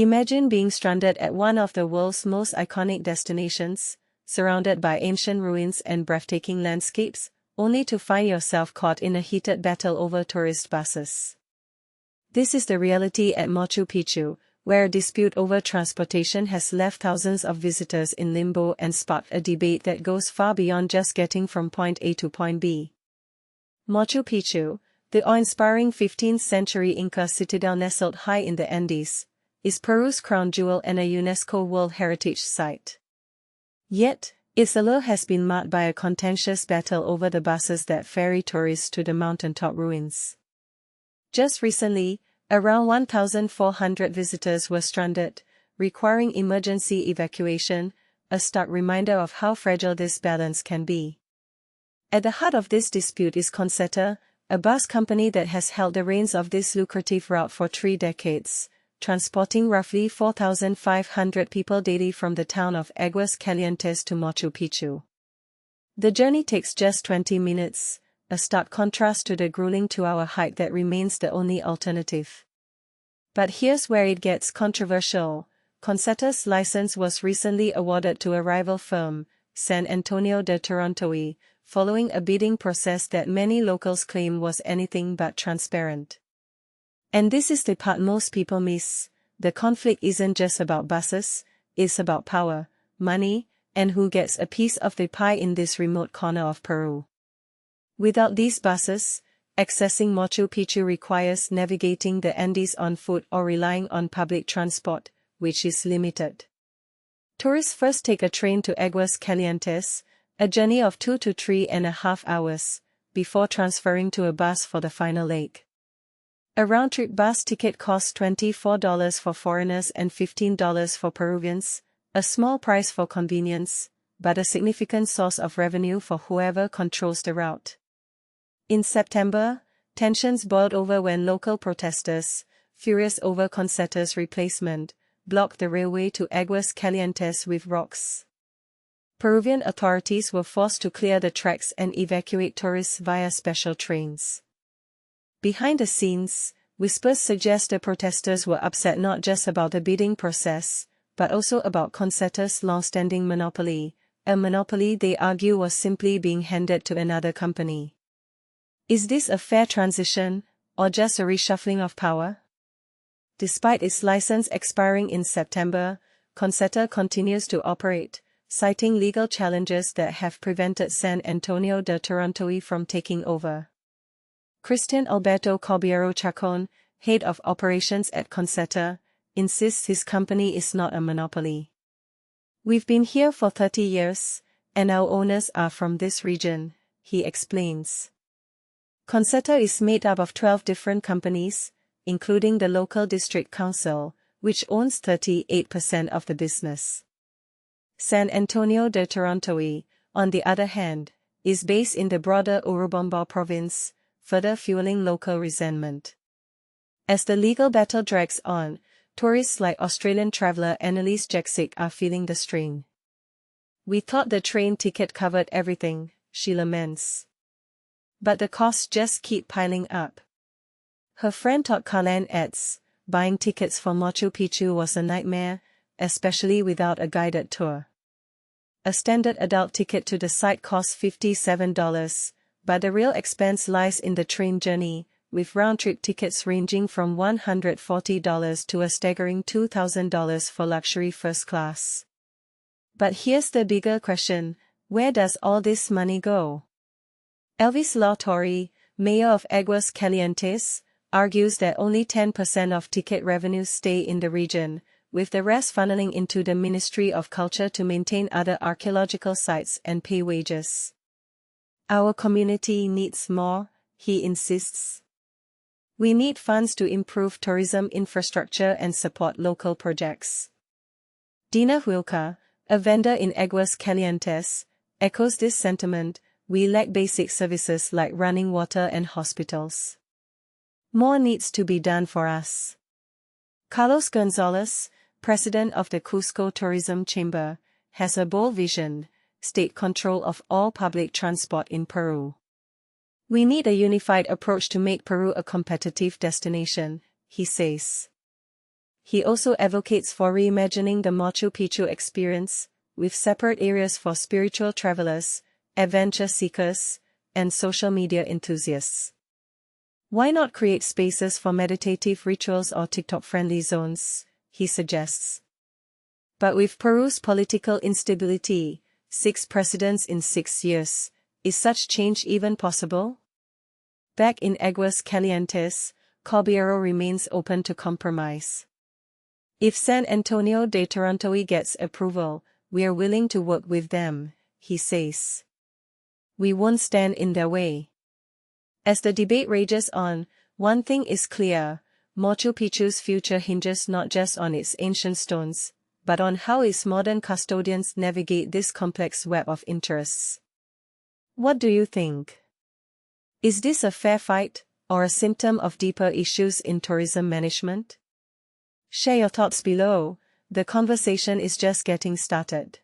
Imagine being stranded at one of the world's most iconic destinations, surrounded by ancient ruins and breathtaking landscapes, only to find yourself caught in a heated battle over tourist buses. This is the reality at Machu Picchu, where a dispute over transportation has left thousands of visitors in limbo and sparked a debate that goes far beyond just getting from point A to point B. Machu Picchu, the awe-inspiring 15th-century Inca citadel nestled high in the Andes, is Peru's crown jewel and a UNESCO World Heritage Site. Yet, its allure has been marred by a contentious battle over the buses that ferry tourists to the mountaintop ruins. Just recently, around 1,400 visitors were stranded, requiring emergency evacuation, a stark reminder of how fragile this balance can be. At the heart of this dispute is Consettur, a bus company that has held the reins of this lucrative route for 3 decades, transporting roughly 4,500 people daily from the town of Aguas Calientes to Machu Picchu. The journey takes just 20 minutes, a stark contrast to the grueling 2-hour hike that remains the only alternative. But here's where it gets controversial. Consettur's license was recently awarded to a rival firm, Antonio de Torontoy, following a bidding process that many locals claim was anything but transparent. And this is the part most people miss. The conflict isn't just about buses, it's about power, money, and who gets a piece of the pie in this remote corner of Peru. Without these buses, accessing Machu Picchu requires navigating the Andes on foot or relying on public transport, which is limited. Tourists first take a train to Aguas Calientes, a journey of 2 to 3.5 hours, before transferring to a bus for the final leg. A round-trip bus ticket costs $24 for foreigners and $15 for Peruvians, a small price for convenience, but a significant source of revenue for whoever controls the route. In September, tensions boiled over when local protesters, furious over Consettur's replacement, blocked the railway to Aguas Calientes with rocks. Peruvian authorities were forced to clear the tracks and evacuate tourists via special trains. Behind the scenes, whispers suggest the protesters were upset not just about the bidding process, but also about Consettur's long-standing monopoly, a monopoly they argue was simply being handed to another company. Is this a fair transition, or just a reshuffling of power? Despite its license expiring in September, Consettur continues to operate, citing legal challenges that have prevented Antonio de Torontoy from taking over. Cristian Alberto Corbiero Chacon, head of operations at Consettur, insists his company is not a monopoly. "We've been here for 30 years, and our owners are from this region," he explains. Consettur is made up of 12 different companies, including the local district council, which owns 38% of the business. Antonio de Torontoy, on the other hand, is based in the broader Urubamba province, further fueling local resentment. As the legal battle drags on, tourists like Australian traveller Annalise Jaksic are feeling the strain. "We thought the train ticket covered everything," she laments. "But the costs just keep piling up." Her friend Todd Carlan adds, "Buying tickets for Machu Picchu was a nightmare, especially without a guided tour. A standard adult ticket to the site costs $57, but the real expense lies in the train journey, with round-trip tickets ranging from $140 to a staggering $2,000 for luxury first class." But here's the bigger question: where does all this money go? Elvis Lautori, mayor of Aguas Calientes, argues that only 10% of ticket revenues stay in the region, with the rest funneling into the Ministry of Culture to maintain other archaeological sites and pay wages. "Our community needs more," he insists. "We need funds to improve tourism infrastructure and support local projects." Dina Huilka, a vendor in Aguas Calientes, echoes this sentiment. "We lack basic services like running water and hospitals. More needs to be done for us." Carlos Gonzalez, president of the Cusco Tourism Chamber, has a bold vision: state control of all public transport in Peru. "We need a unified approach to make Peru a competitive destination," he says. He also advocates for reimagining the Machu Picchu experience, with separate areas for spiritual travelers, adventure seekers, and social media enthusiasts. Why not create spaces for meditative rituals or TikTok-friendly zones, he suggests. But with Peru's political instability, 6 presidents in 6 years, is such change even possible? Back in Aguas Calientes, Caballero remains open to compromise. If San Antonio de Torontoy gets approval, we are willing to work with them, he says. We won't stand in their way. As the debate rages on, one thing is clear: Machu Picchu's future hinges not just on its ancient stones, but on how its modern custodians navigate this complex web of interests. What do you think? Is this a fair fight, or a symptom of deeper issues in tourism management? Share your thoughts below. The conversation is just getting started.